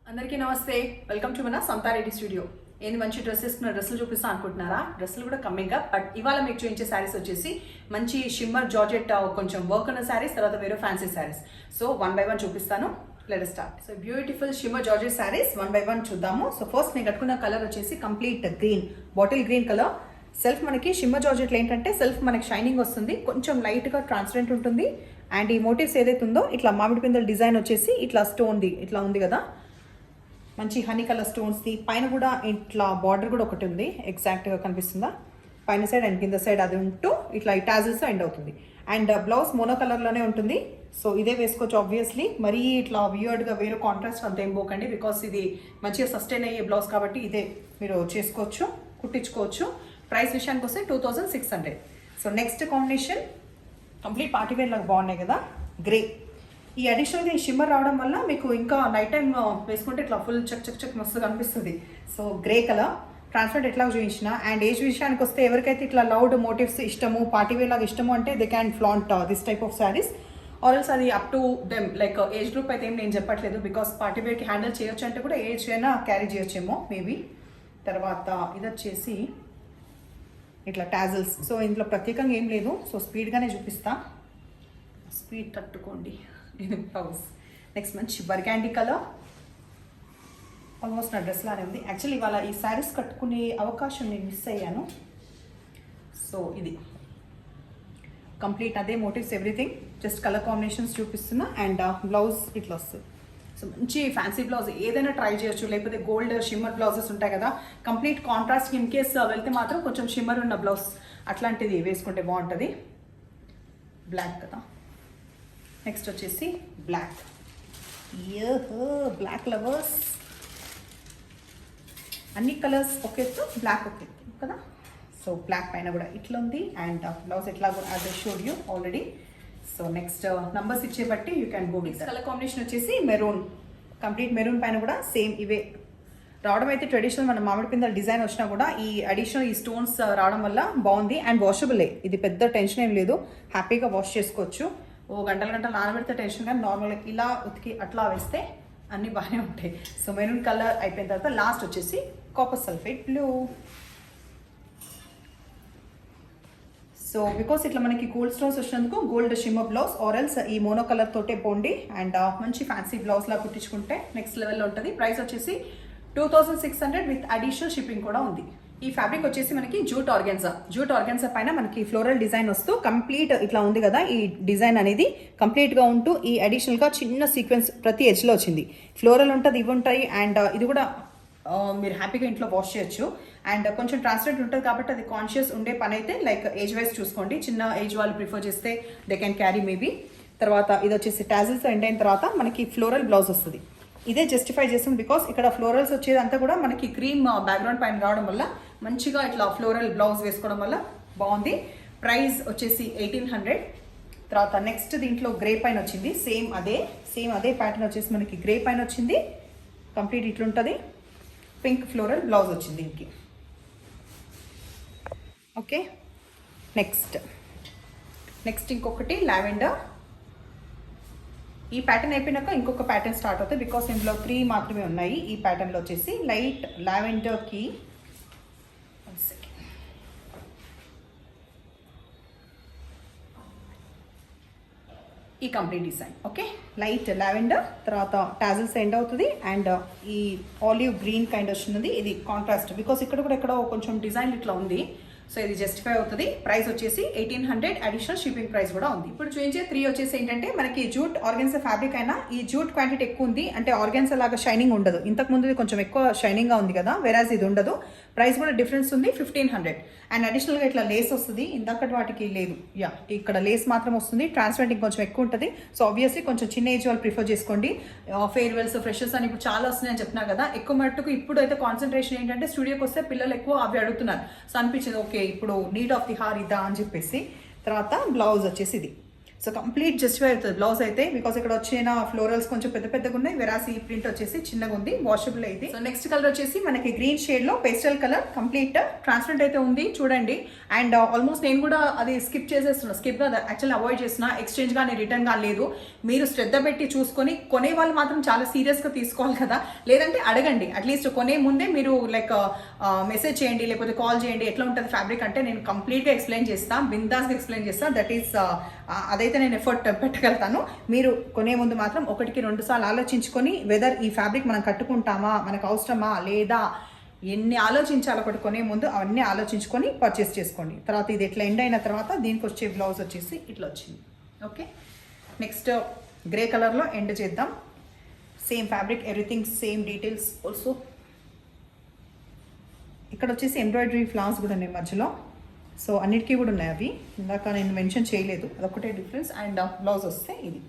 అందరికీ నమస్తే. Welcome to మన సంతారెడ్డి స్టూడియో. ఏంది మంచి డ్రెస్సులు చూపిస్తా అనుకుంటున్నారా? డ్రెస్సులు కూడా కమ్మింగ్ అప్. బట్ ఇవాళ మీకు చూపించే శారీస్ వచ్చేసి మంచి షిమ్మర్ జార్జెట్ కొంచెం వర్క్ ఉన్న శారీస్, తర్వాత వేరే ఫ్యాన్సీ శారీస్. సో 1 by 1 చూపిస్తాను. Let us start. So beautiful shimmer georgette saris 1 by 1 చూద్దాము. సో ఫస్ట్ నేను కట్టుకున్న కలర్ వచ్చేసి complete green, bottle green colour. Self మనకి షిమ్మర్ జార్జెట్లో ఏంటంటే సెల్ఫ్ మనకి షైనింగ్ వస్తుంది, కొంచెం లైట్గా ట్రాన్స్పరెంట్ ఉంటుంది. అండ్ ఈ మోటివ్స్ ఏదైతే ఉందో ఇట్లా మామిడి పిందెల డిజైన్ వచ్చేసి ఇట్లా స్టోన్ది ఇట్లా ఉంది కదా, మంచి హనీ కలర్ స్టోన్స్ది. పైన కూడా ఇట్లా బార్డర్ కూడా ఒకటి ఉంది, ఎగ్జాక్ట్గా కనిపిస్తుందా? పైన సైడ్ అండ్ కింద సైడ్ అది ఉంటూ ఇట్లా ఈ టాజిల్స్ ఎండ్ అవుతుంది. అండ్ బ్లౌజ్ మోనో కలర్లోనే ఉంటుంది. సో ఇదే వేసుకోవచ్చు ఆబ్వియస్లీ. మరీ ఇట్లా వియర్డ్గా వేరే కాంట్రాస్ట్ అంత ఏం పోకండి, బికాస్ ఇది మంచిగా సస్టైన్ అయ్యే బ్లౌజ్ కాబట్టి ఇదే మీరు చేసుకోవచ్చు, కుట్టించుకోవచ్చు. ప్రైస్ విషయానికి వస్తే 2600. So next combination complete party wear లాగా బాగున్నాయి కదా, గ్రే. ఈ అడిషనల్గా ఈ షిమ్మర్ రావడం వల్ల మీకు ఇంకా నైట్ టైం వేసుకుంటే ఇట్లా ఫుల్ చక్ చక్ చక్ మస్తు కనిపిస్తుంది. సో గ్రే కలర్ ట్రాన్స్పరెంట్ ఎట్లా చూపించిన. అండ్ ఏజ్ విషయానికి వస్తే ఎవరికైతే ఇట్లా లౌడ్ మోటివ్స్ ఇష్టము, పార్టీ వేర్ లాగా ఇష్టము అంటే they can flaunt this type of saris. Also అది up to them, like age group అయితే ఏం నేను చెప్పట్లేదు, బికాస్ పార్టీ వేర్కి హ్యాండిల్ చేయొచ్చు అంటే కూడా ఏజ్ అయినా క్యారీ చేయొచ్చేమో మేబీ. తర్వాత ఇది వచ్చేసి ఇట్లా టాజిల్స్. సో ఇందులో ప్రత్యేకంగా ఏం లేదు, సో స్పీడ్గానే చూపిస్తా, స్పీడ్ తట్టుకోండి. ఇది బ్లౌజ్. నెక్స్ట్ మంచి బర్గాండీ కలర్, ఆల్మోస్ట్ నా డ్రెస్ లానే ఉంది. యాక్చువల్లీ ఇవాళ ఈ శారీస్ కట్టుకునే అవకాశం నేను మిస్ అయ్యాను. సో ఇది కంప్లీట్ అదే motives everything, just colour combinations చూపిస్తున్నా. అండ్ బ్లౌజ్ ఇట్లా వస్తుంది. సో మంచి ఫ్యాన్సీ బ్లౌజ్ ఏదైనా ట్రై చేయొచ్చు, లేకపోతే గోల్డ్ షిమ్మర్ బ్లౌజెస్ ఉంటాయి కదా, కంప్లీట్ కాంట్రాస్ట్. ఇన్ కేస్ వెళ్తే మాత్రం కొంచెం షిమ్మర్ ఉన్న బ్లౌజ్ అట్లాంటిది వేసుకుంటే బాగుంటుంది. బ్లాక్ కదా. నెక్స్ట్ వచ్చేసి బ్లాక్. బ్లాక్ లవర్స్, అన్ని కలర్స్ ఒకెత్తు, బ్లాక్ ఒకెత్తు కదా. సో బ్లాక్ పైన కూడా ఇట్లా ఉంది. అండ్ బ్లౌజ్ ఎట్లా as I showed you already. So next numbers ఇచ్చే బట్టి you can go with. Colour combination వచ్చేసి మెరూన్, కంప్లీట్ మెరూన్ పైన కూడా సేమ్ ఇవే రావడం. అయితే ట్రెడిషనల్ మన మామిడి పిందల డిజైన్ వచ్చినా కూడా ఈ అడిషనల్ ఈ స్టోన్స్ రావడం వల్ల బాగుంది. అండ్ వాషబులే, ఇది పెద్ద టెన్షన్ ఏం లేదు, హ్యాపీగా వాష్ చేసుకోవచ్చు. ఓ గంటలు నానబెడితే టెన్షన్, కానీ నార్మల్గా ఇలా ఉతికి అట్లా వేస్తే అన్నీ బాగానే ఉంటాయి. సో మెరూన్ కలర్ అయిపోయిన తర్వాత లాస్ట్ వచ్చేసి copper sulphate blue. So because ఇట్లా మనకి గోల్డ్ స్టోన్స్ వచ్చినందుకు గోల్డ్ షిమ్మర్ బ్లౌజ్ ఆరెల్స్ ఈ మోనో కలర్ తోటే పోండి. అండ్ మంచి ఫ్యాన్సీ బ్లౌజ్ లా కుట్టించుకుంటే నెక్స్ట్ లెవెల్లో ఉంటుంది. ప్రైస్ వచ్చేసి 2600 విత్ అడిషనల్ షిప్పింగ్ కూడా ఉంది. ఈ ఫ్యాబ్రిక్ వచ్చేసి మనకి జూట్ ఆర్గాన్జా పైన మనకి ఫ్లోరల్ డిజైన్ వస్తూ కంప్లీట్ ఇట్లా ఉంది కదా. ఈ డిజైన్ అనేది కంప్లీట్గా ఉంటూ ఈ అడిషనల్గా చిన్న సీక్వెన్స్ ప్రతి ఎడ్జ్లో వచ్చింది. ఫ్లోరల్ ఉంటుంది, ఇవి ఉంటాయి. అండ్ ఇది కూడా మీరు హ్యాపీగా ఇంట్లో వాష్ చేయొచ్చు. అండ్ కొంచెం ట్రాన్స్పరెంట్ ఉంటుంది కాబట్టి అది కాన్షియస్ ఉండే పని అయితే లైక్ ఏజ్ వైజ్ చూసుకోండి. చిన్న ఏజ్ వాళ్ళు ప్రిఫర్ చేస్తే దే క్యాన్ క్యారీ మేబీ. తర్వాత ఇది వచ్చేసి టాజిల్స్ ఎండ్ అయిన తర్వాత మనకి ఫ్లోరల్ బ్లౌజ్ వస్తుంది. ఇదే జస్టిఫై చేస్తుంది బికాస్ ఇక్కడ ఫ్లోరల్స్ వచ్చేది అంతా కూడా మనకి క్రీమ్ బ్యాక్గ్రౌండ్ పైన రావడం వల్ల మంచిగా ఇట్లా ఫ్లోరల్ బ్లౌజ్ వేసుకోవడం వల్ల బాగుంది. ప్రైస్ వచ్చేసి 1800. తర్వాత నెక్స్ట్ దీంట్లో గ్రే పైన వచ్చింది, సేమ్ అదే ప్యాటర్న్ వచ్చేసి మనకి గ్రే పైన వచ్చింది. కంప్లీట్ ఇట్లుంటుంది. పింక్ ఫ్లోరల్ బ్లౌజ్ వచ్చింది దీనికి. ఓకే, నెక్స్ట్ ఇంకొకటి లావెండర్. ఈ ప్యాటర్న్ అయిపోయినాక ఇంకొక ప్యాటర్న్ స్టార్ట్ అవుతుంది, బికాస్ ఇందులో 3 మాత్రమే ఉన్నాయి. ఈ ప్యాటర్న్లో వచ్చేసి లైట్ లావెండర్కి ఈ complete design. Okay, light lavender తర్వాత టాజిల్స్ ఎండ్ అవుతుంది. అండ్ ఈ ఆలివ్ గ్రీన్ కైండ్ వస్తున్నది, ఇది కాంట్రాస్ట్ బికాస్ ఇక్కడ కూడా ఎక్కడో కొంచెం డిజైన్ ఇట్లా ఉంది. సో ఇది జస్టిఫై అవుతుంది. ప్రైస్ వచ్చేసి 1800, అడిషనల్ షిప్పింగ్ ప్రైస్ కూడా ఉంది. ఇప్పుడు చూపించే 3 వచ్చేసి ఏంటంటే మనకి జూట్ ఆర్గాన్జా ఫ్యాబ్రిక్ అయినా ఈ జూట్ క్వాంటిటీ ఎక్కువ ఉంది, అంటే ఆర్గాన్జా లాగా షైనింగ్ ఉండదు. ఇంతకు ముందు కొంచెం ఎక్కువ షైనింగ్గా ఉంది కదా, వెరాజ్ ఇది ఉండదు. ప్రైస్ కూడా డిఫరెన్స్ ఉంది, 1500. అండ్ అడిషనల్గా ఇట్లా లేస్ వస్తుంది, ఇందాకటి వాటికి లేదు. ఇక్కడ లేస్ మాత్రం వస్తుంది. ట్రాన్స్పరెంట్ ఇంకొంచెం ఎక్కువ ఉంటుంది. సో ఆబ్వియస్లీ కొంచెం చిన్న ఏజ్ వాళ్ళు ప్రిఫర్ చేసుకోండి. ఫేర్వెల్స్, ఫ్రెషర్స్ అని ఇప్పుడు చాలా వస్తున్నాయని చెప్తున్నారు కదా. ఎక్కువ మట్టుకు ఇప్పుడు అయితే కాన్సన్ట్రేషన్ ఏంటంటే స్టూడియోకి వస్తే పిల్లలు ఎక్కువ అవి అడుగుతున్నారు. సో అనిపించింది ఓకే ఇప్పుడు నీడ్ ఆఫ్ ది హార్ ఇదా అని చెప్పేసి. తర్వాత బ్లౌజ్ వచ్చేసి ఇది సో కంప్లీట్ జస్టిఫై అవుతుంది బ్లౌజ్ అయితే, బికాస్ ఇక్కడ వచ్చిన ఫ్లోరల్స్ కొంచెం పెద్ద పెద్దగా ఉన్నాయి, వెరాస్ ఈ ప్రింట్ వచ్చేసి చిన్నగా ఉంది, వాషబుల్ అయితే. సో నెక్స్ట్ కలర్ వచ్చేసి మనకి గ్రీన్ షేడ్ లో పేస్టల్ కలర్, కంప్లీట్ ట్రాన్స్పరెంట్ అయితే ఉంది చూడండి. అండ్ ఆల్మోస్ట్ నేను కూడా అది స్కిప్ చేసేస్తున్నా, స్కిప్ గా యాక్చువల్లీ అవాయిడ్ చేస్తున్నా, ఎక్స్చేంజ్ కానీ రిటర్న్ కానీ లేదు. మీరు శ్రద్ధ పెట్టి చూసుకొని కొనే వాళ్ళు మాత్రం చాలా సీరియస్ గా తీసుకోవాలి కదా, లేదంటే అడగండి అట్లీస్ట్ కొనే ముందే మీరు లైక్ మెసేజ్ చేయండి లేకపోతే కాల్ చేయండి ఎట్లా ఉంటుంది ఫ్యాబ్రిక్ అంటే నేను కంప్లీట్గా ఎక్స్ప్లెయిన్ చేస్తాను, బిందాస్గా ఎక్స్ప్లెయిన్ చేస్తాను. దట్ ఈస్ అదైతే నేను ఎఫర్ట్ పెట్టగలుగుతాను. మీరు కొనే ముందు మాత్రం 1-2 సార్లు ఆలోచించుకొని వెదర్ ఈ ఫ్యాబ్రిక్ మనం కట్టుకుంటామా, మనకు అవసరమా లేదా, ఎన్ని ఆలోచించాలి ఒకటి కొనే ముందు అవన్నీ ఆలోచించుకొని పర్చేస్ చేసుకోండి. తర్వాత ఇది ఎట్లా ఎండ్ అయిన తర్వాత దీనికి వచ్చే బ్లౌజ్ వచ్చేసి ఇట్లా వచ్చింది. ఓకే, నెక్స్ట్ గ్రే కలర్లో ఎండ్ చేద్దాం. Same fabric, everything same details also. ఇక్కడ వచ్చేసి ఎంబ్రాయిడరీ ఫ్లవర్స్ కూడా ఉన్నాయి మధ్యలో, సో అన్నిటికీ కూడా ఉన్నాయి అవి, ఇందాక నేను మెన్షన్ చేయలేదు, అదొకటే డిఫరెన్స్. అండ్ బ్లౌజ్ వస్తే ఇది.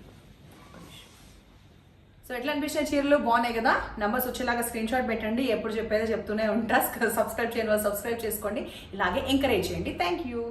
సో ఎట్లా అనిపించిన చీరలు బాగున్నాయి కదా, నెంబర్స్ వచ్చేలాగా స్క్రీన్ షాట్ పెట్టండి, ఎప్పుడు చెప్పేదో చెప్తూనే ఉంటా. సబ్స్క్రైబ్ చేయని వాళ్ళు సబ్స్క్రైబ్ చేసుకోండి, ఇలాగే ఎంకరేజ్ చేయండి. Thank you.